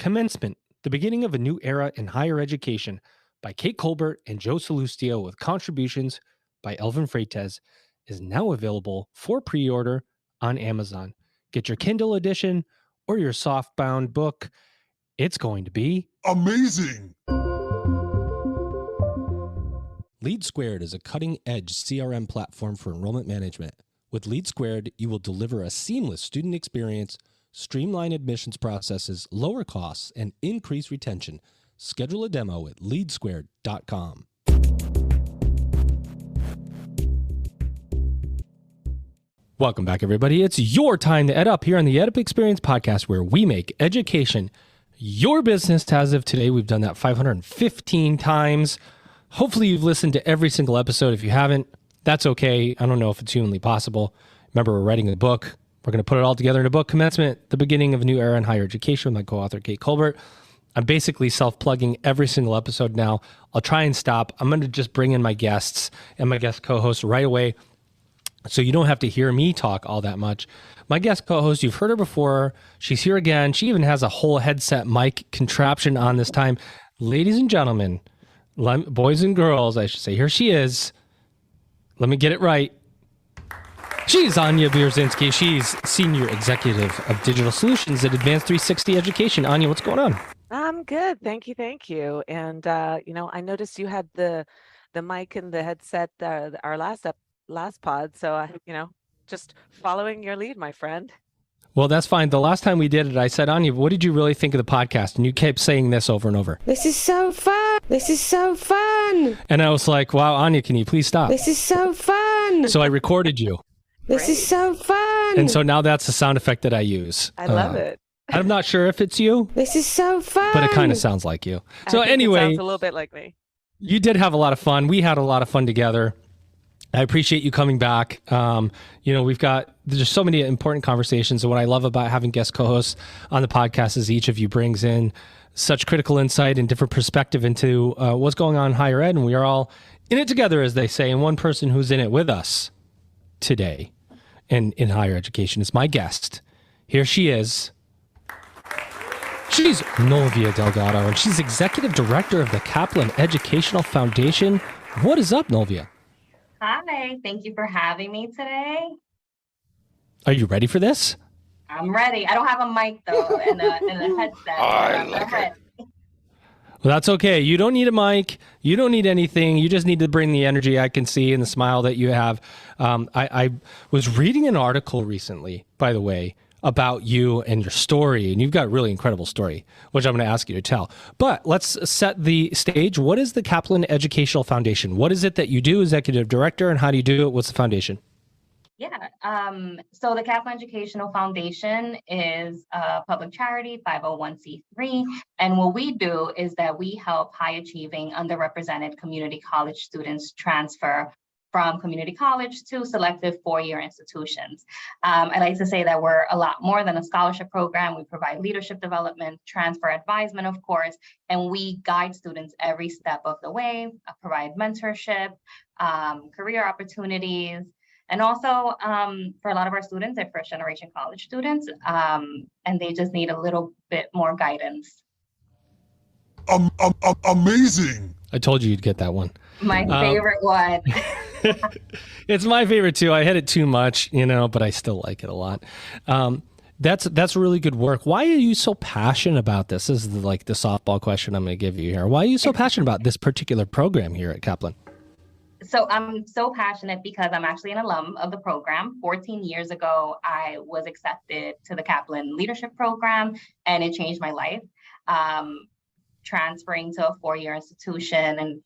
Commencement, the beginning of a new era in higher education by Kate Colbert and Joe Salustio with contributions by Elvin Freites is now available for pre-order on Amazon. Get your Kindle edition or your softbound book. It's going to be amazing. Lead Squared is a cutting-edge CRM platform for enrollment management. With Lead Squared, you will deliver a seamless student experience, streamline admissions processes, lower costs, and increase retention. Schedule a demo at leadsquared.com. Welcome back, everybody. It's your time to EdUp here on the EdUp Experience podcast, where we make education your business. As of today, we've done that 515 times. Hopefully you've listened to every single episode. If you haven't, that's okay. I don't know if it's humanly possible. Remember, we're writing a book. We're going to put it all together in a book, Commencement, the beginning of a new era in higher education, with my co-author, Kate Colbert. I'm basically self-plugging every single episode now. I'll try and stop. I'm going to just bring in my guests and my guest co-host right away, so you don't have to hear me talk all that much. My guest co-host, you've heard her before. She's here again. She even has a whole headset mic contraption on this time. Ladies and gentlemen, boys and girls, I should say, here she is. Let me get it right. She's Anya Bierzinski. She's Senior Executive of Digital Solutions at Advanced 360 Education. Anya, what's going on? I'm good. Thank you. And, I noticed you had the mic and the headset, our last pod. So, just following your lead, my friend. Well, that's fine. The last time we did it, I said, Anya, what did you really think of the podcast? And you kept saying this over and over. This is so fun. This is so fun. And I was like, wow, Anya, can you please stop? This is so fun. So I recorded you. This is so fun. And so now that's the sound effect that I use. I love it. I'm not sure if it's you. This is so fun. But it kind of sounds like you. So I think anyway, it sounds a little bit like me. You did have a lot of fun. We had a lot of fun together. I appreciate you coming back. There's so many important conversations. And what I love about having guest co-hosts on the podcast is each of you brings in such critical insight and different perspective into what's going on in higher ed. And we are all in it together, as they say. And one person who's in it with us today in higher education is my guest. Here she is. She's Nolvia Delgado, and she's Executive Director of the Kaplan Educational Foundation. What is up, Nolvia? Hi, thank you for having me today. Are you ready for this? I'm ready. I don't have a mic, though, and a headset. I'm ready. Well, that's okay. You don't need a mic. You don't need anything. You just need to bring the energy I can see and the smile that you have. I was reading an article recently, by the way, about you and your story, and you've got a really incredible story, which I'm going to ask you to tell. But let's set the stage. What is the Kaplan Educational Foundation? What is it that you do, Executive Director, and how do you do it? What's the foundation? Yeah, so the Kaplan Educational Foundation is a public charity, 501c3, and what we do is that we help high-achieving, underrepresented community college students transfer from community college to selective four-year institutions. I like to say that we're a lot more than a scholarship program. We provide leadership development, transfer advisement, of course, and we guide students every step of the way, provide mentorship, career opportunities, and also for a lot of our students, they're first-generation college students, and they just need a little bit more guidance. Amazing. I told you you'd get that one. My favorite one. It's my favorite too. I hit it too much, but I still like it a lot. That's really good work. Why are you so passionate about this? This is the softball question I'm going to give you here. Why are you so passionate about this particular program here at Kaplan? So I'm so passionate because I'm actually an alum of the program. 14 years ago, I was accepted to the Kaplan Leadership Program, and it changed my life. Transferring to a four-year institution and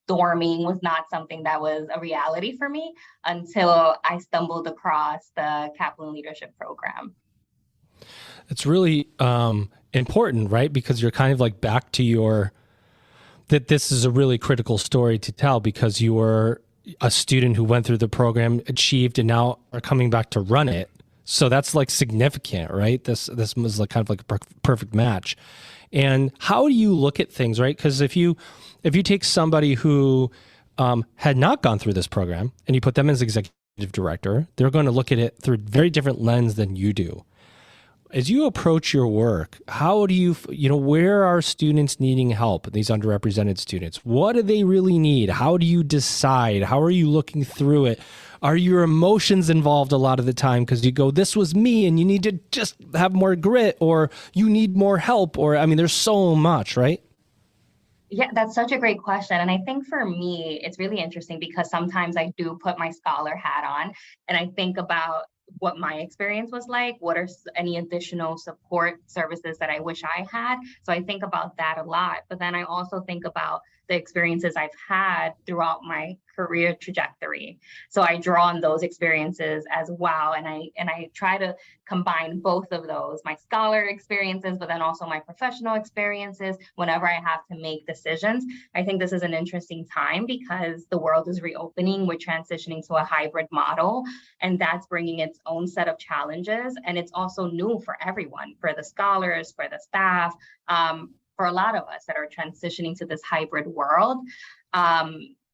dorming was not something that was a reality for me until I stumbled across the Kaplan Leadership Program. It's really important, right? Because you're kind of back to that this is a really critical story to tell, because you were a student who went through the program, achieved, and now are coming back to run it. So that's significant, right? This was kind of a perfect match. And how do you look at things, right? Because if you take somebody who had not gone through this program and you put them as executive director, they're going to look at it through a very different lens than you do. As you approach your work, how do you, where are students needing help, these underrepresented students? What do they really need? How do you decide? How are you looking through it? Are your emotions involved a lot of the time? Because you go, this was me, and you need to just have more grit, or you need more help, or, there's so much, right? Yeah, that's such a great question. And I think for me, it's really interesting because sometimes I do put my scholar hat on and I think about what my experience was like. What are any additional support services that I wish I had? So I think about that a lot. But then I also think about the experiences I've had throughout my career trajectory. So I draw on those experiences as well. And I try to combine both of those, my scholar experiences, but then also my professional experiences whenever I have to make decisions. I think this is an interesting time because the world is reopening. We're transitioning to a hybrid model, and that's bringing its own set of challenges. And it's also new for everyone, for the scholars, for the staff, for a lot of us that are transitioning to this hybrid world.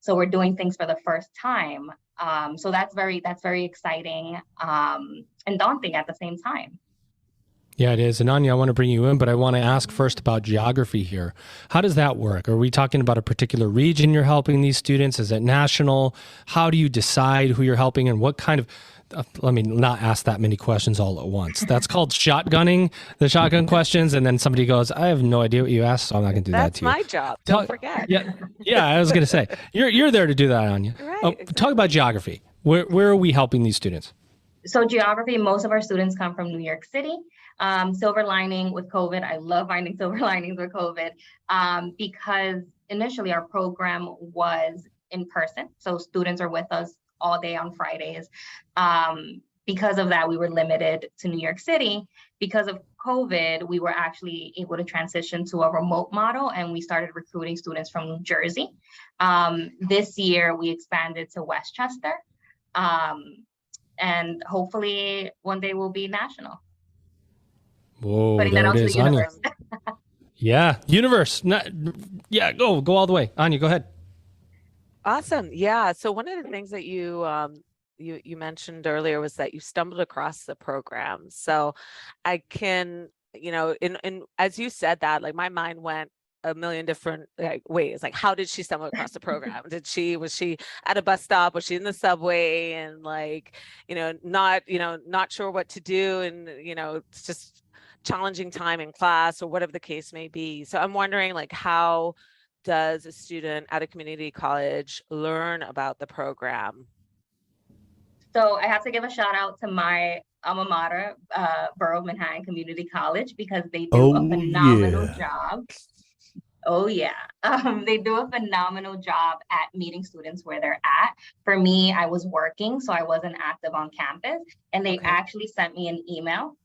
So we're doing things for the first time. So that's very exciting and daunting at the same time. Yeah, it is. And Anya, I want to bring you in, but I want to ask first about geography here. How does that work? Are we talking about a particular region you're helping these students? Is it national? How do you decide who you're helping and what kind of, let me not ask that many questions all at once. That's called shotgunning, the shotgun questions. And then somebody goes, I have no idea what you asked, so I'm not going to do that to you. That's my job. Don't forget. Yeah, I was going to say, you're there to do that, Anya. Right, exactly. Talk about geography. Where are we helping these students? So geography, most of our students come from New York City. Silver lining with COVID. I love finding silver linings with COVID because initially our program was in person. So students are with us all day on Fridays. Because of that, we were limited to New York City. Because of COVID, we were actually able to transition to a remote model and we started recruiting students from New Jersey. This year, we expanded to Westchester. And hopefully one day we'll be national. Whoa, Putting there that out it to is, the universe. Yeah, universe. Go all the way. Anya, go ahead. Awesome. Yeah. So one of the things that you mentioned earlier was that you stumbled across the program. So I can, in as you said that, like my mind went a million different ways. Like, how did she stumble across the program? Was she at a bus stop? Was she in the subway and not sure what to do? And, it's just challenging time in class or whatever the case may be. So I'm wondering, like, how does a student at a community college learn about the program? So I have to give a shout out to my alma mater, Borough of Manhattan Community College, because they do a phenomenal job. Oh yeah, they do a phenomenal job at meeting students where they're at. For me, I was working, so I wasn't active on campus, and they actually sent me an email.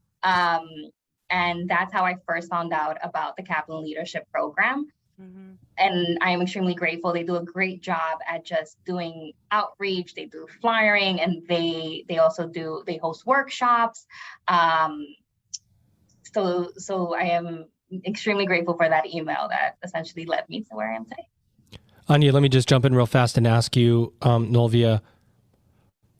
And that's how I first found out about the Kaplan Leadership Program. Mm-hmm. And I am extremely grateful. They do a great job at just doing outreach. They do flyering, and they host workshops. So I am extremely grateful for that email that essentially led me to where I am today. Anya, let me just jump in real fast and ask you, Nolvia,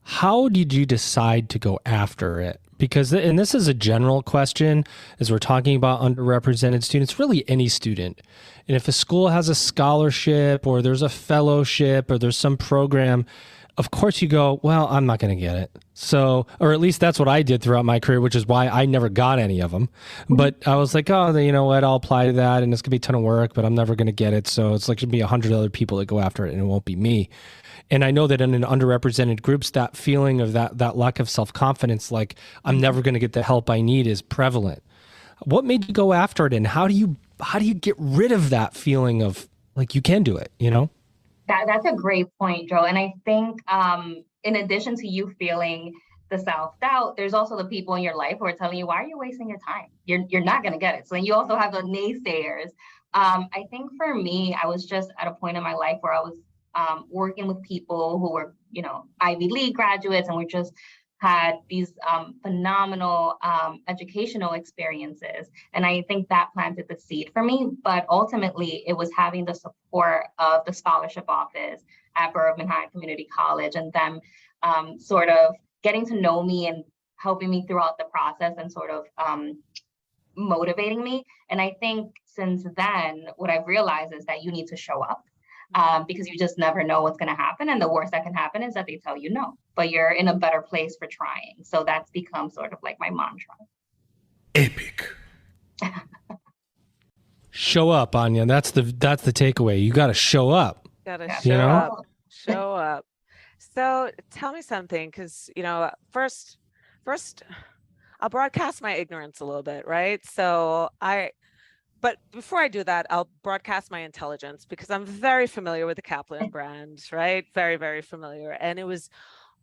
how did you decide to go after it? Because, and this is a general question, as we're talking about underrepresented students, really any student. And if a school has a scholarship or there's a fellowship or there's some program, of course you go, well, I'm not going to get it. So, or at least that's what I did throughout my career, which is why I never got any of them. But I was like, oh, you know what, I'll apply to that and it's going to be a ton of work, but I'm never going to get it. So it's like going to be 100 other people that go after it and it won't be me. And I know that in an underrepresented groups, that feeling of that lack of self-confidence, like I'm never going to get the help I need, is prevalent. What made you go after it, and how do you get rid of that feeling of like you can do it, That's a great point, Joe. And I think in addition to you feeling the self-doubt, there's also the people in your life who are telling you, why are you wasting your time? You're not going to get it. So then you also have the naysayers. I think for me, I was just at a point in my life where I was working with people who were, Ivy League graduates, and we just had these phenomenal educational experiences. And I think that planted the seed for me. But ultimately, it was having the support of the scholarship office at Borough of Manhattan Community College and them sort of getting to know me and helping me throughout the process and sort of motivating me. And I think since then, what I've realized is that you need to show up because you just never know what's going to happen. And the worst that can happen is that they tell you no, but you're in a better place for trying. So that's become sort of like my mantra. Epic. Show up, Anya. That's the takeaway. You got to show up. Gotta Yeah. show You know? up. Show up. So tell me something, because first I'll broadcast my ignorance a little bit, right? But before I do that, I'll broadcast my intelligence, because I'm very familiar with the Kaplan brand, right? Very, very familiar. And it was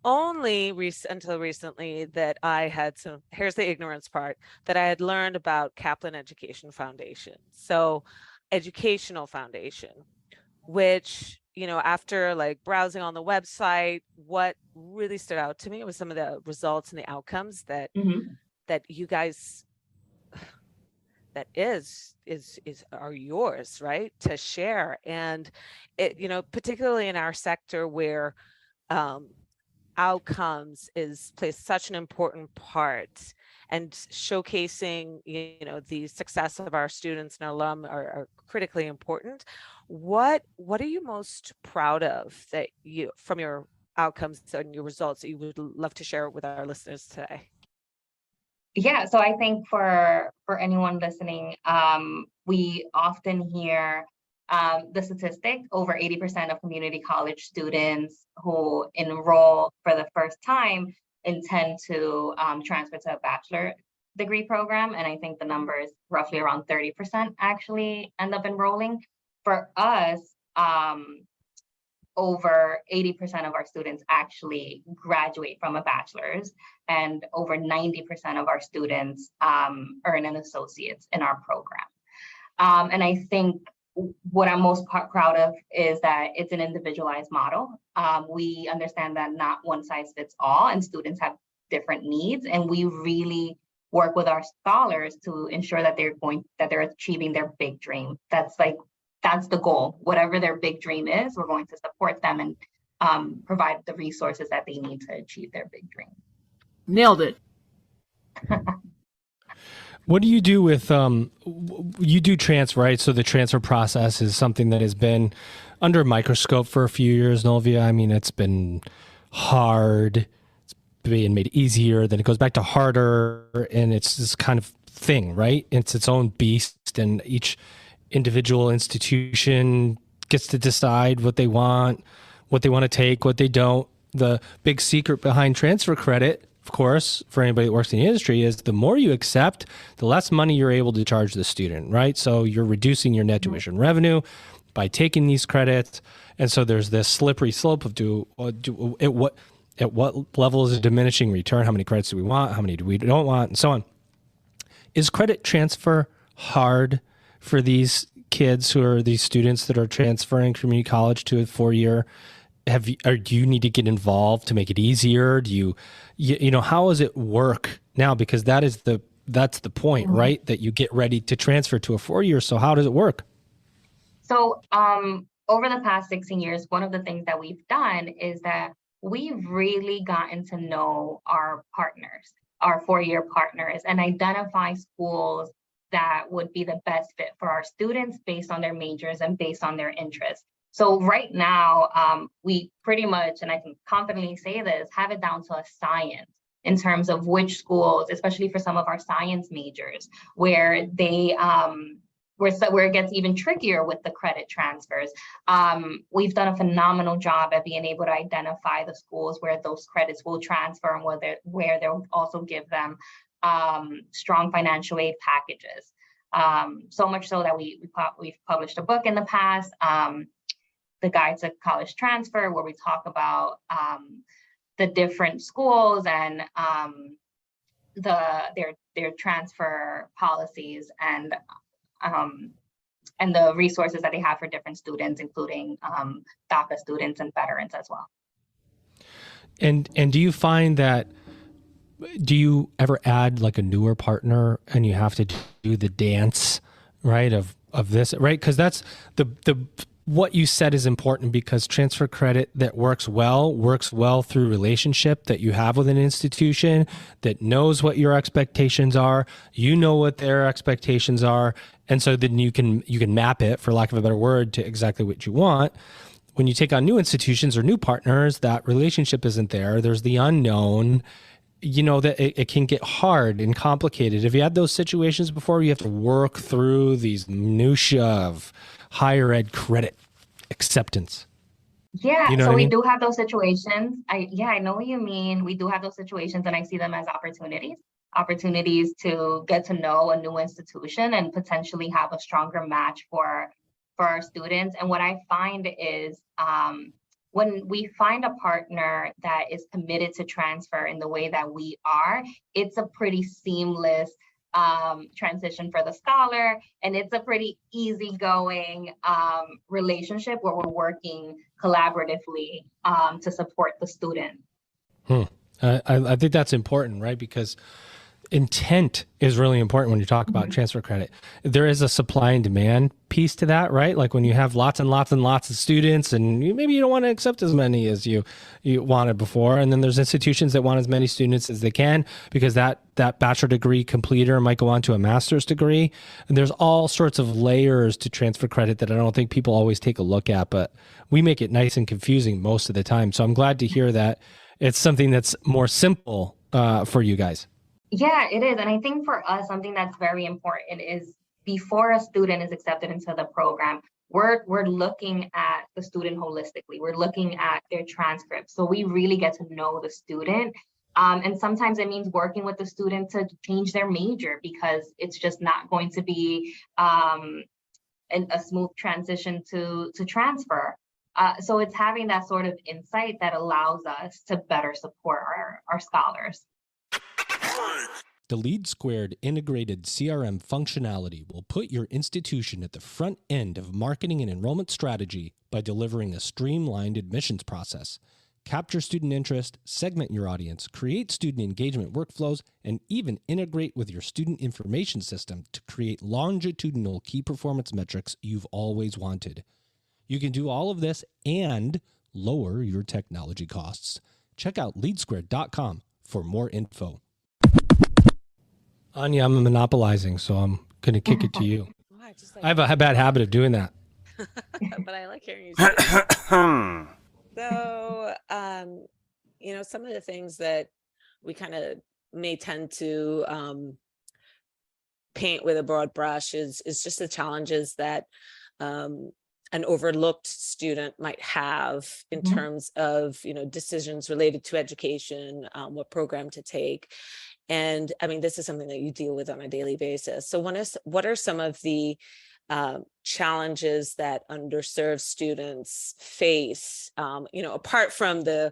only until recently that I had here's the ignorance part, that I had learned about Kaplan Education Foundation. So educational foundation, which, after like browsing on the website, what really stood out to me was some of the results and the outcomes that that you guys that are yours, right, to share. And it, particularly in our sector where outcomes plays such an important part, and showcasing the success of our students and alum are critically important. What are you most proud of that from your outcomes and your results that you would love to share with our listeners today? Yeah, so I think for anyone listening, we often hear the statistic: over 80% of community college students who enroll for the first time intend to transfer to a bachelor degree program. And I think the number is roughly around 30% actually end up enrolling. For us, over 80% of our students actually graduate from a bachelor's, and over 90% of our students earn an associate's in our program. And I think what I'm most proud of is that it's an individualized model. We understand that not one size fits all, and students have different needs, and we really work with our scholars to ensure that they're achieving their big dream. That's the goal. Whatever their big dream is, we're going to support them and provide the resources that they need to achieve their big dream. Nailed it. What do you do with, you do transfer, right? So the transfer process is something that has been under a microscope for a few years, Nolvia. I mean, it's been hard. It's being made easier. Then it goes back to harder. And it's this kind of thing, right? It's its own beast. And each individual institution gets to decide what they want to take, what they don't. The big secret behind transfer credit, of course, for anybody that works in the industry, is the more you accept, the less money you're able to charge the student, right? So you're reducing your net tuition revenue by taking these credits. And so there's this slippery slope of at what level is a diminishing return? How many credits do we want? How many do we don't want? And so on. Is credit transfer hard for these kids these students that are transferring community college to a 4-year? Do you need to get involved to make it easier? Do you how does it work now? Because that's the point, right? That you get ready to transfer to a 4-year. So how does it work? So over the past 16 years, one of the things that we've done is that we've really gotten to know our partners, our 4-year partners, and identify schools that would be the best fit for our students based on their majors and based on their interests. So right now, we pretty much, and I can confidently say this, have it down to a science in terms of which schools, especially for some of our science majors, where it gets even trickier with the credit transfers. We've done a phenomenal job at being able to identify the schools where those credits will transfer and where they'll also give them strong financial aid packages. So much so that we've published a book in the past, The Guide to College Transfer, where we talk about the different schools and their transfer policies and the resources that they have for different students, including DACA students and veterans as well. And do you find that, do you ever add like a newer partner and you have to do the dance, right, of this, right? Because that's the what you said is important, because transfer credit that works well through relationship that you have with an institution that knows what your expectations are, you know what their expectations are, and so then you can map it, for lack of a better word, to exactly what you want. When you take on new institutions or new partners, that relationship isn't there. There's the unknown, that it can get hard and complicated. Have you had those situations before? You have to work through these minutiae of higher ed credit acceptance. Yeah, You know so what I we mean? do have those situations. I know what you mean. We do have those situations, and I see them as opportunities to get to know a new institution and potentially have a stronger match for our students. And what I find is when we find a partner that is committed to transfer in the way that we are, it's a pretty seamless transition for the scholar, and it's a pretty easygoing relationship where we're working collaboratively to support the student. I think that's important, right? Because intent is really important when you talk about transfer credit. There is a supply and demand piece to that, right? Like when you have lots and lots and lots of students, and maybe you don't want to accept as many as you wanted before. And then there's institutions that want as many students as they can, because that bachelor degree completer might go on to a master's degree. And there's all sorts of layers to transfer credit that I don't think people always take a look at, but we make it nice and confusing most of the time. So I'm glad to hear that it's something that's more simple for you guys. Yeah, it is. And I think for us, something that's very important is before a student is accepted into the program, we're looking at the student holistically. We're looking at their transcripts. So we really get to know the student. And sometimes it means working with the student to change their major, because it's just not going to be a smooth transition to transfer. So it's having that sort of insight that allows us to better support our scholars. The Lead Squared integrated CRM functionality will put your institution at the front end of marketing and enrollment strategy by delivering a streamlined admissions process. Capture student interest, segment your audience, create student engagement workflows, and even integrate with your student information system to create longitudinal key performance metrics you've always wanted. You can do all of this and lower your technology costs. Check out leadsquared.com for more info. Anya, I'm monopolizing, so I'm going to kick it to you. I have a bad habit of doing that. But I like hearing you say that. So, some of the things that we kind of may tend to paint with a broad brush is just the challenges that an overlooked student might have in terms of, decisions related to education, what program to take. And I mean, this is something that you deal with on a daily basis. So what are some of the challenges that underserved students face, apart from the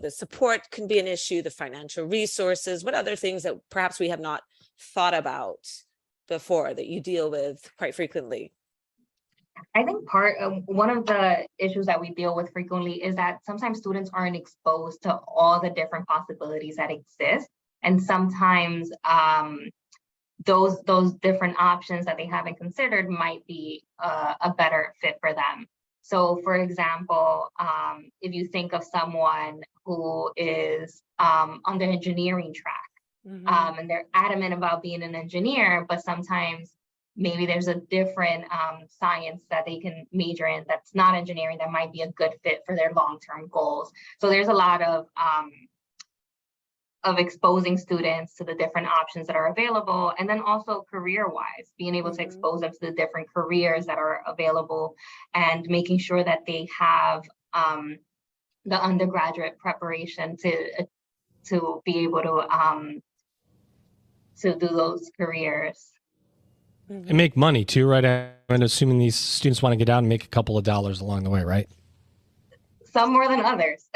support can be an issue, the financial resources, what other things that perhaps we have not thought about before that you deal with quite frequently? I think one of the issues that we deal with frequently is that sometimes students aren't exposed to all the different possibilities that exist. And sometimes those different options that they haven't considered might be a better fit for them. So for example, if you think of someone who is on the engineering track, and they're adamant about being an engineer, but sometimes maybe there's a different science that they can major in that's not engineering that might be a good fit for their long-term goals. So there's a lot of exposing students to the different options that are available, and then also career-wise, being able to expose them to the different careers that are available, and making sure that they have the undergraduate preparation to be able to do those careers. And make money too, right? I'm assuming these students want to get out and make a couple of dollars along the way, right? Some more than others.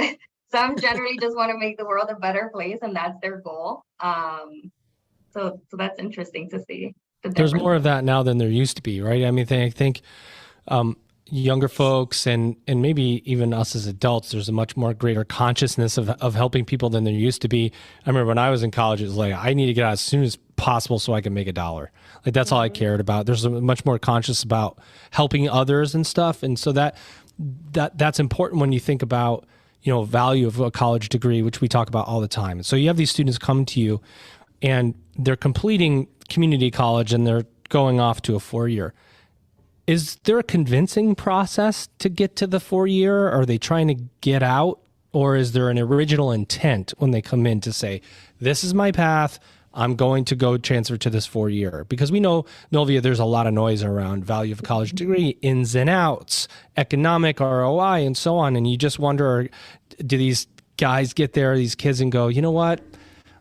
Some generally just want to make the world a better place, and that's their goal. So that's interesting to see. There's more of that now than there used to be, right? I mean, I think, younger folks and maybe even us as adults, there's a much more greater consciousness of helping people than there used to be. I remember when I was in college, it was like, I need to get out as soon as possible so I can make $1. Like that's all I cared about. There's a much more conscious about helping others and stuff. And so that's important when you think about, value of a college degree, which we talk about all the time. So you have these students come to you and they're completing community college and they're going off to a 4-year. Is there a convincing process to get to the 4-year? Are they trying to get out? Or is there an original intent when they come in to say, this is my path, I'm going to go transfer to this 4-year? Because we know, Nolvia, there's a lot of noise around value of a college degree, ins and outs, economic ROI, and so on. And you just wonder, do these guys get there, these kids, and go, you know what?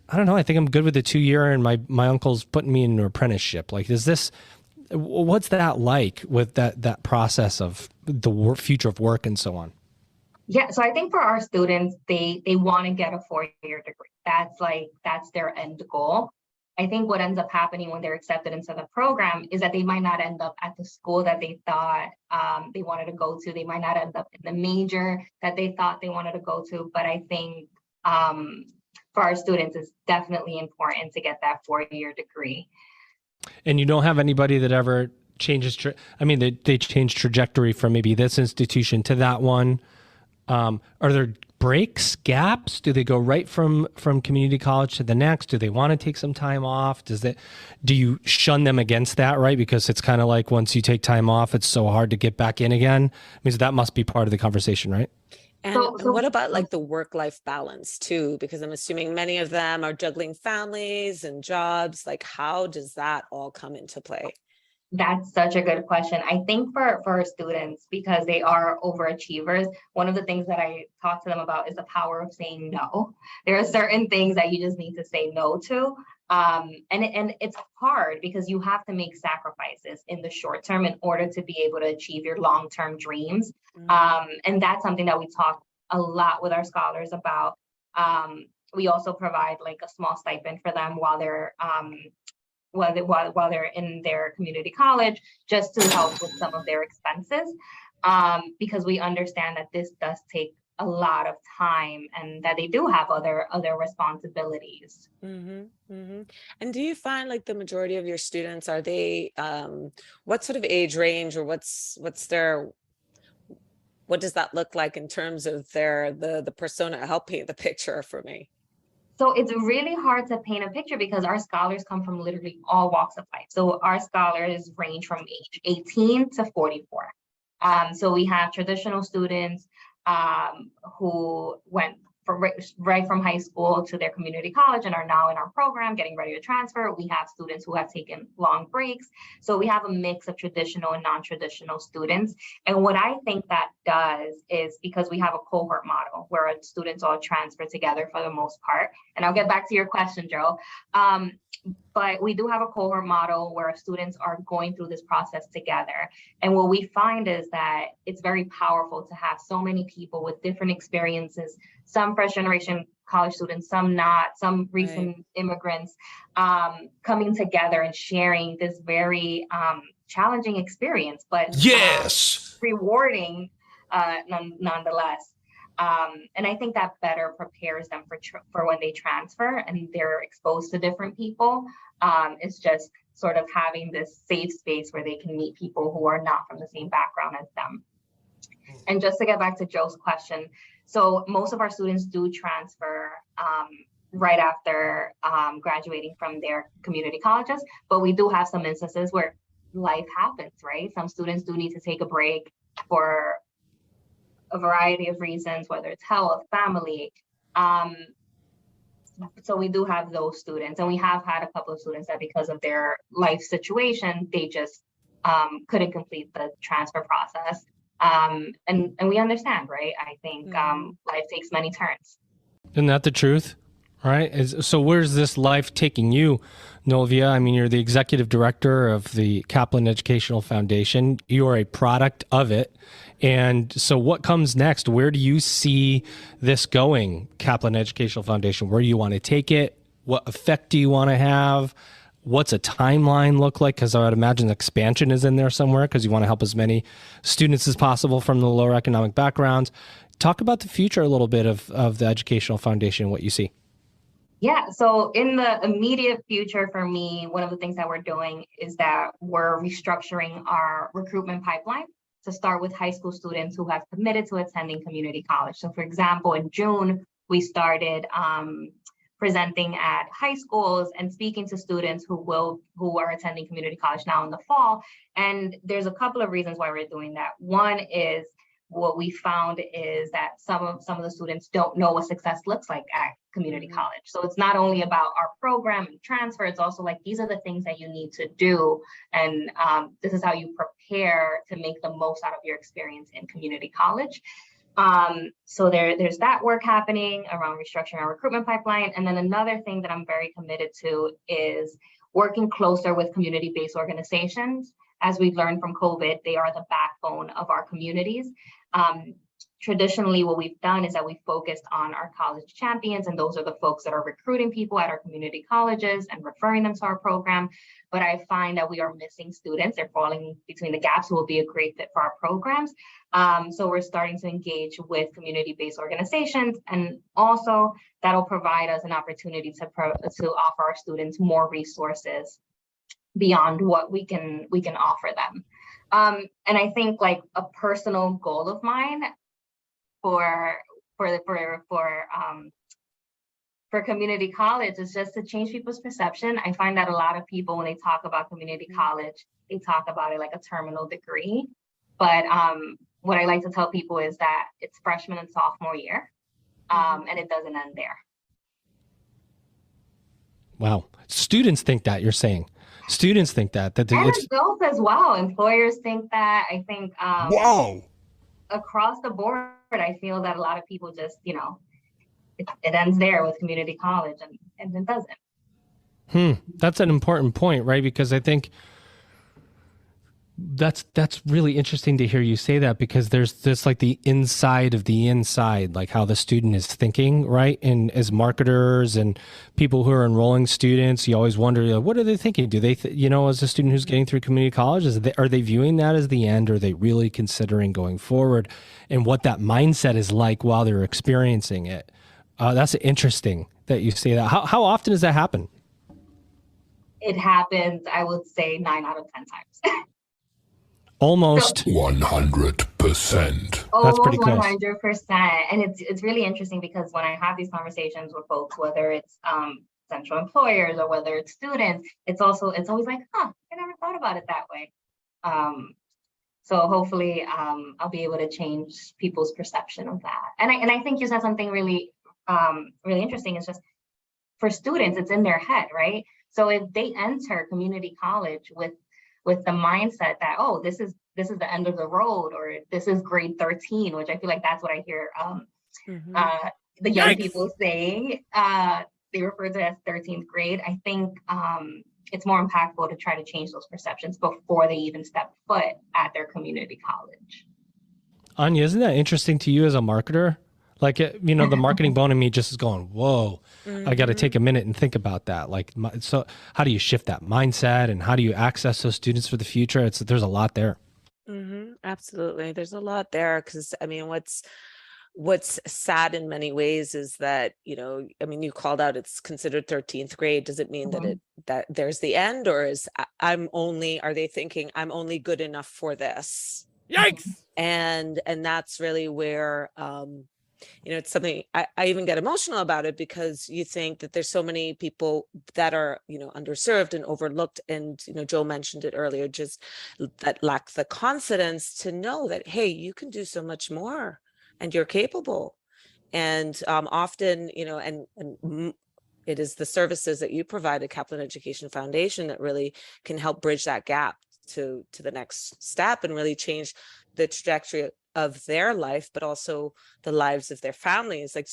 I don't know. I think I'm good with the 2-year, and my uncle's putting me in an apprenticeship. Like, what's that like with that process of the future of work and so on? Yeah, so I think for our students, they want to get a 4-year degree. That's their end goal. I think what ends up happening when they're accepted into the program is that they might not end up at the school that they thought they wanted to go to. They might not end up in the major that they thought they wanted to go to. But I think for our students, it's definitely important to get that 4-year degree. And you don't have anybody that ever changes, they change trajectory from maybe this institution to that one. Are there breaks, gaps? Do they go right from community college to the next? Do they want to take some time off? Do you shun them against that, right? Because it's kind of like once you take time off, it's so hard to get back in again. I mean, so that must be part of the conversation, right? And what about like the work-life balance too? Because I'm assuming many of them are juggling families and jobs. Like, how does that all come into play? That's such a good question. I think for our students, because they are overachievers, one of the things that I talk to them about is the power of saying no. There are certain things that you just need to say no to. And it's hard because you have to make sacrifices in the short term in order to be able to achieve your long-term dreams. And that's something that we talk a lot with our scholars about. We also provide like a small stipend for them while they're in their community college, just to help with some of their expenses, because we understand that this does take a lot of time and that they do have other responsibilities. And do you find like the majority of your students, are they what sort of age range, or what does that look like in terms of the persona? Help paint the picture for me. So it's really hard to paint a picture because our scholars come from literally all walks of life. So our scholars range from age 18 to 44. So we have traditional students who went right from high school to their community college and are now in our program getting ready to transfer. We have students who have taken long breaks. So we have a mix of traditional and non-traditional students. And what I think that does is, because we have a cohort model where our students all transfer together for the most part. And I'll get back to your question, Joe. But we do have a cohort model where students are going through this process together. And what we find is that it's very powerful to have so many people with different experiences, some first generation college students, some not, some recent immigrants, coming together and sharing this very challenging experience, but rewarding nonetheless. And I think that better prepares them for when they transfer and they're exposed to different people. It's just sort of having this safe space where they can meet people who are not from the same background as them. And just to get back to Joe's question, so most of our students do transfer right after graduating from their community colleges, but we do have some instances where life happens, right? Some students do need to take a break for a variety of reasons, whether it's health, family. So we do have those students, and we have had a couple of students that because of their life situation, they just couldn't complete the transfer process. And we understand, right? I think life takes many turns. Isn't that the truth? Right? So where's this life taking you, Nolvia? I mean, you're the executive director of the Kaplan Educational Foundation. You are a product of it. And so what comes next? Where do you see this going, Kaplan Educational Foundation? Where do you want to take it? What effect do you want to have? What's a timeline look like? Because I would imagine expansion is in there somewhere because you want to help as many students as possible from the lower economic backgrounds. Talk about the future a little bit of the Educational Foundation and what you see. Yeah, so in the immediate future for me, one of the things that we're doing is that we're restructuring our recruitment pipeline to start with high school students who have committed to attending community college. So for example, in June, we started presenting at high schools and speaking to students who are attending community college now in the fall. And there's a couple of reasons why we're doing that. One is what we found is that some of the students don't know what success looks like at community college. So it's not only about our program and transfer, it's also like, these are the things that you need to do. And this is how you prepare to make the most out of your experience in community college. So there's that work happening around restructuring our recruitment pipeline. And then another thing that I'm very committed to is working closer with community-based organizations. As we've learned from COVID, they are the backbone of our communities. Traditionally, what we've done is that we focused on our college champions, and those are the folks that are recruiting people at our community colleges and referring them to our program. But I find that we are missing students. They're falling between the gaps who will be a great fit for our programs. So we're starting to engage with community-based organizations, and also that'll provide us an opportunity to offer our students more resources beyond what we can offer them. And I think like a personal goal of mine for community college is just to change people's perception. I find that a lot of people, when they talk about community college, they talk about it like a terminal degree. But what I like to tell people is that it's freshman and sophomore year, and it doesn't end there. Wow. Students think that, you're saying. Students think that and adults as well. Employers think that. I think Wow. across the board, I feel that a lot of people just, it ends there with community college, and it doesn't. That's an important point, right? Because I think that's really interesting to hear you say that, because there's this like the inside of the inside, like how the student is thinking, right? And as marketers and people who are enrolling students, you always wonder, like, what are they thinking? Do they, as a student who's getting through community college, are they viewing that as the end? Or are they really considering going forward, and what that mindset is like while they're experiencing it? That's interesting that you say that. How often does that happen? It happens, I would say 9 out of 10 times. Almost 100%. That's pretty close. 100%. And it's really interesting, because when I have these conversations with folks, whether it's potential employers or whether it's students, it's always like, I never thought about it that way. So hopefully I'll be able to change people's perception of that. And I think you said something really, really interesting. It's just, for students, it's in their head, right? So if they enter community college with the mindset that, this is the end of the road, or this is grade 13, which I feel like that's what I hear the young people saying. They refer to it as 13th grade. I think it's more impactful to try to change those perceptions before they even step foot at their community college. Anya, isn't that interesting to you as a marketer? Like, the marketing bone in me just is going, whoa, I got to take a minute and think about that. Like, so how do you shift that mindset, and how do you access those students for the future? There's a lot there. Absolutely. There's a lot there, because what's sad in many ways is that, you called out it's considered 13th grade. Does it mean that there's the end, or are they thinking I'm only good enough for this? Yikes. And that's really where, it's something I even get emotional about it, because you think that there's so many people that are, underserved and overlooked. And, Joe mentioned it earlier, just that lack the confidence to know that, hey, you can do so much more and you're capable. And often, and it is the services that you provide at Kaplan Education Foundation that really can help bridge that gap to the next step and really change the trajectory of their life, but also the lives of their families. Like,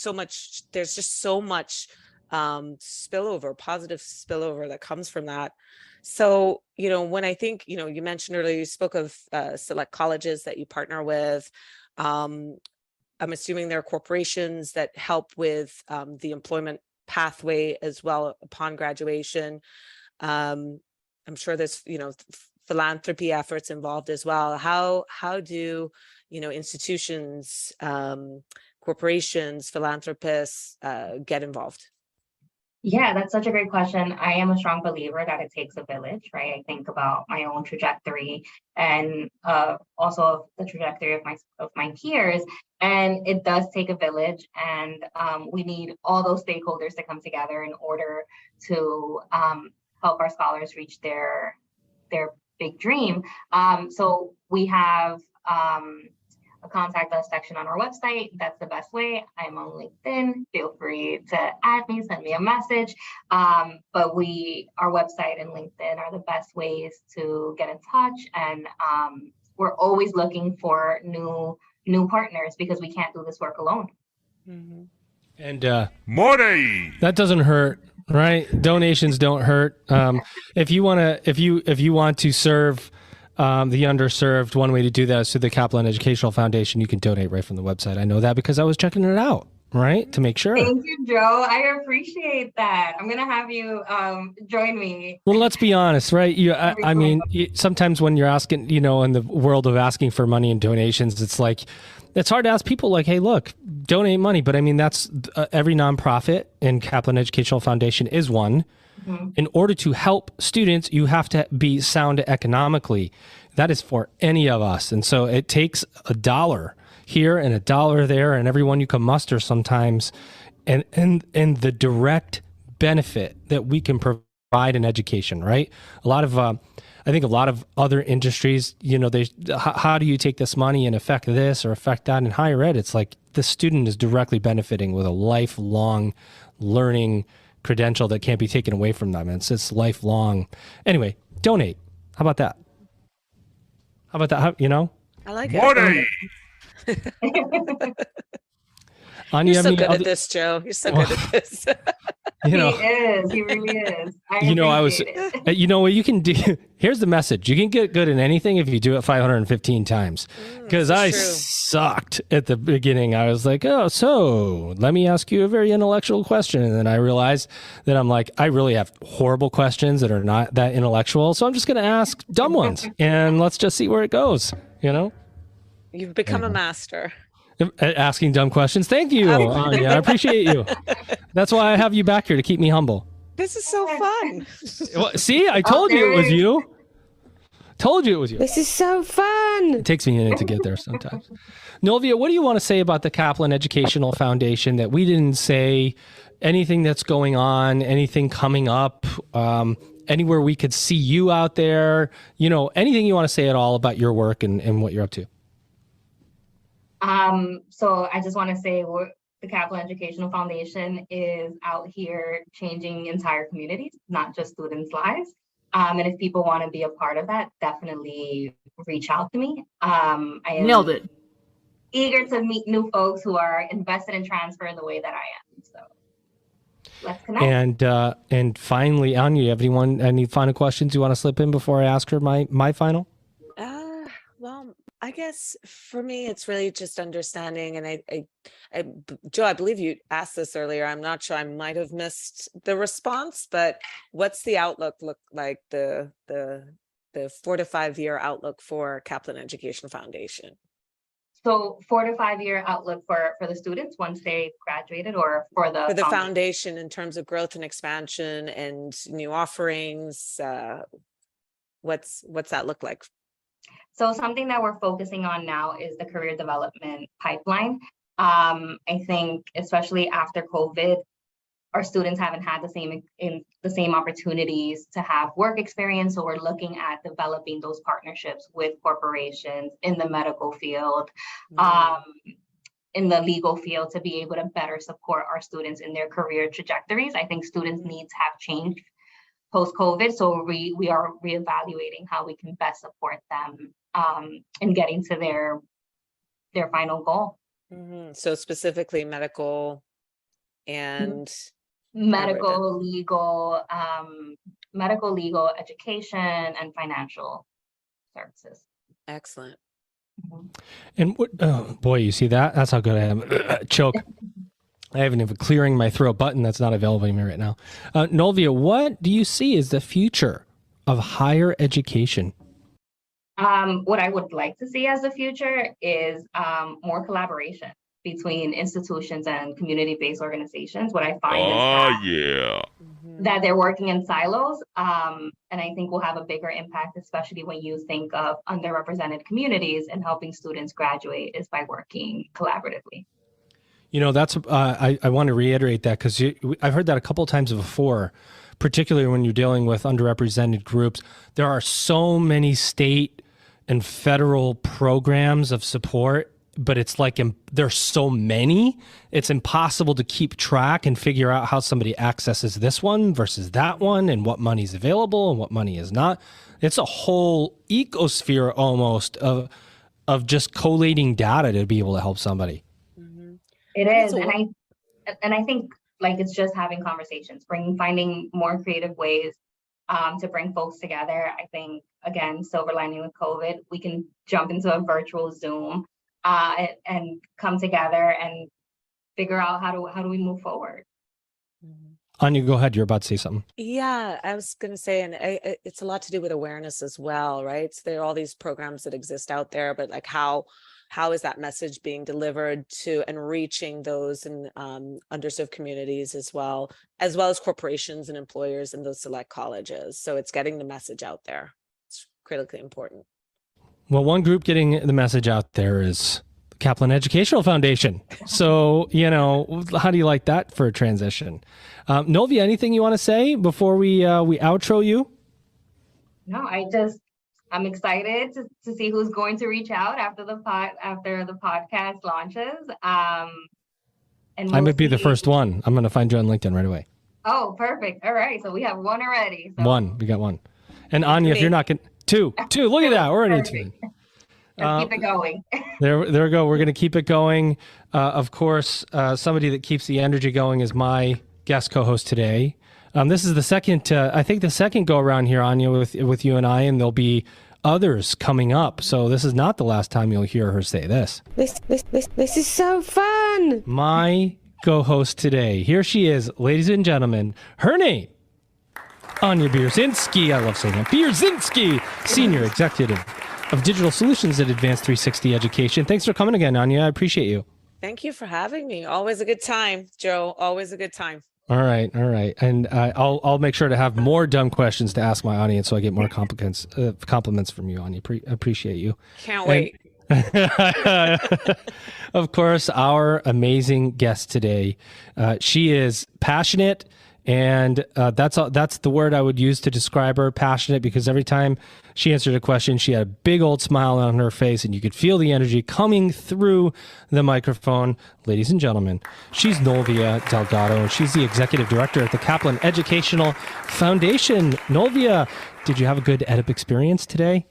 there's just so much positive spillover that comes from that. So, when I think, you mentioned earlier, you spoke of select colleges that you partner with. I'm assuming there are corporations that help with the employment pathway as well upon graduation. I'm sure there's, philanthropy efforts involved as well. How do, institutions, corporations, philanthropists get involved? Yeah, that's such a great question. I am a strong believer that it takes a village, right? I think about my own trajectory and also the trajectory of my peers, and it does take a village, and we need all those stakeholders to come together in order to help our scholars reach their big dream. So we have a contact us section on our website. That's the best way. I'm on LinkedIn. Feel free to add me, send me a message. But our website and LinkedIn are the best ways to get in touch. And we're always looking for new partners because we can't do this work alone. Mm-hmm. And Money! that doesn't hurt, right? Donations don't hurt. If you want to serve the underserved, one way to do that is through the Kaplan Educational Foundation. You can donate right from the website. I know that because I was checking it out, right? To make sure. Thank you, Joe. I appreciate that. I'm going to have you join me. Well, let's be honest, right? I mean, sometimes when you're asking, in the world of asking for money and donations, it's hard to ask people like, hey, look, donate money. But I mean, that's every nonprofit, and Kaplan Educational Foundation is one. Mm-hmm. In order to help students, you have to be sound economically. That is for any of us. And so it takes $1 here and $1 there and everyone you can muster sometimes. And the direct benefit that we can provide in education, right? I think a lot of other industries, how do you take this money and affect this or affect that? In higher ed, it's like the student is directly benefiting with a lifelong learning credential that can't be taken away from them. It's just lifelong. Anyway, donate. How about that? I like Money! it. Anya, You're so good at this, Joe. You're so good at this. He is. He really is. What you can do. Here's the message. You can get good at anything if you do it 515 times. Because I sucked at the beginning. I was like, oh, so let me ask you a very intellectual question. And then I realized that I really have horrible questions that are not that intellectual. So I'm just going to ask dumb ones and let's just see where it goes. You've become a master. Asking dumb questions. Thank you, Anya. I appreciate you. That's why I have you back here to keep me humble. This is so fun. See, I told you it was you. This is so fun. It takes me a minute to get there sometimes. Nolvia, what do you want to say about the Kaplan Educational Foundation that we didn't say? Anything that's going on, anything coming up, anywhere we could see you out there, anything you want to say at all about your work and what you're up to? So I just want to say the Kaplan Educational Foundation is out here changing entire communities, not just students' lives. And if people want to be a part of that, definitely reach out to me. I am Nailed it. Eager to meet new folks who are invested in transfer in the way that I am. So let's connect. And finally, Anya, you have any final questions you want to slip in before I ask her my final? Well, I guess for me, it's really just understanding. And Joe, I believe you asked this earlier. I'm not sure. I might have missed the response, but what's the outlook look like? The 4 to 5 year outlook for Kaplan Education Foundation? So 4 to 5 year outlook for the students once they graduated, or for the foundation in terms of growth and expansion and new offerings. What's that look like? So something that we're focusing on now is the career development pipeline. I think especially after COVID, our students haven't had the same opportunities to have work experience. So we're looking at developing those partnerships with corporations in the medical field, in the legal field, to be able to better support our students in their career trajectories. I think students' needs have changed post-COVID. So we are reevaluating how we can best support them in getting to their final goal. Mm-hmm. So specifically medical and medical, legal, education, and financial services. Excellent. Mm-hmm. And boy, you see that? That's how good I am. Choke. I haven't even clearing my throat button that's not available to me right now. Nolvia, what do you see as the future of higher education? What I would like to see as the future is more collaboration between institutions and community-based organizations. What I find is that they're working in silos, and I think will have a bigger impact, especially when you think of underrepresented communities, and helping students graduate is by working collaboratively. You know, that's I want to reiterate that because I've heard that a couple of times before, particularly when you're dealing with underrepresented groups. There are so many state and federal programs of support, but it's like there's so many, it's impossible to keep track and figure out how somebody accesses this one versus that one and what money's available and what money is not. It's a whole ecosphere almost of just collating data to be able to help somebody. It is, and I think like it's just having conversations, finding more creative ways to bring folks together. I think again, silver lining with COVID, we can jump into a virtual Zoom and come together and figure out how do we move forward. Anya, go ahead. You're about to say something. Yeah, I was going to say, and it's a lot to do with awareness as well, right? So there are all these programs that exist out there, but like how is that message being delivered to and reaching those in underserved communities as well as corporations and employers in those select colleges? So it's getting the message out there. It's critically important. Well, one group getting the message out there is the Kaplan Educational Foundation. So, you know, how do you like that for a transition? Nolvia, anything you want to say before we outro you? No, I'm excited to see who's going to reach out after the podcast launches. And I might be the first one. I'm going to find you on LinkedIn right away. Oh, perfect. All right. So we have one already. So. We got one. And Anya, if you're not going two, look at that. We're already two. Let's keep it going. There we go. We're going to keep it going. Of course, somebody that keeps the energy going is my guest co-host today. This is the second, I think the second go around here, Anya, with you and I, and there'll be others coming up. So this is not the last time you'll hear her say this. This is so fun. My co-host today. Here she is, ladies and gentlemen. Her name, Anya Bierzinski. I love saying that. Bierzinski, Senior Executive of Digital Solutions at Advanced 360 Education. Thanks for coming again, Anya. I appreciate you. Thank you for having me. Always a good time, Joe. Always a good time. All right. And I'll make sure to have more dumb questions to ask my audience so I get more compliments from you, Anya. Appreciate you. Can't wait. Of course, our amazing guest today. She is passionate, and that's the word I would use to describe her, passionate, because every time she answered a question, she had a big old smile on her face, and you could feel the energy coming through the microphone. Ladies and gentlemen, she's Nolvia Delgado, and she's the executive director at the Kaplan Educational Foundation. Nolvia, did you have a good EdUp experience today?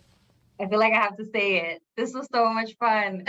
I feel like I have to say it. This was so much fun.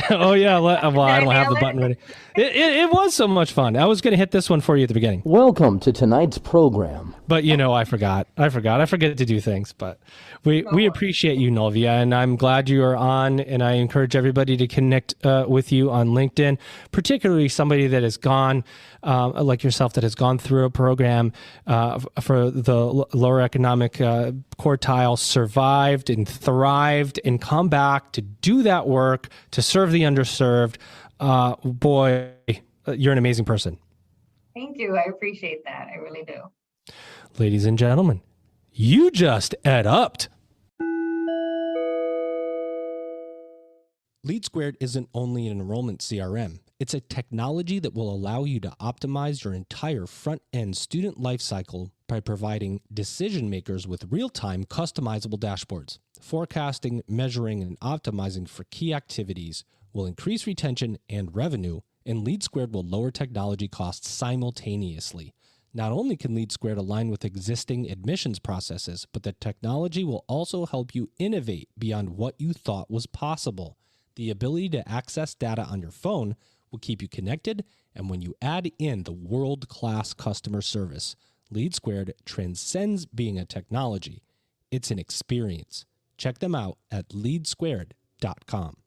Oh, yeah. Well, I don't have the button ready. It was so much fun. I was going to hit this one for you at the beginning. Welcome to tonight's program. But, you know, I forgot. I forget to do things. But we appreciate you, Nolvia, and I'm glad you are on. And I encourage everybody to connect with you on LinkedIn, particularly somebody that has gone, like yourself, that has gone through a program for the lower economic quartile, survived and thrived and come back to do that work, to serve the underserved. Boy, you're an amazing person. Thank you. I appreciate that. I really do. Ladies and gentlemen, you just EdUp'd. LeadSquared isn't only an enrollment CRM. It's a technology that will allow you to optimize your entire front-end student lifecycle by providing decision makers with real-time customizable dashboards. Forecasting, measuring, and optimizing for key activities will increase retention and revenue, and LeadSquared will lower technology costs simultaneously. Not only can LeadSquared align with existing admissions processes, but the technology will also help you innovate beyond what you thought was possible. The ability to access data on your phone will keep you connected, and when you add in the world-class customer service, LeadSquared transcends being a technology. It's an experience. Check them out at leadsquared.com.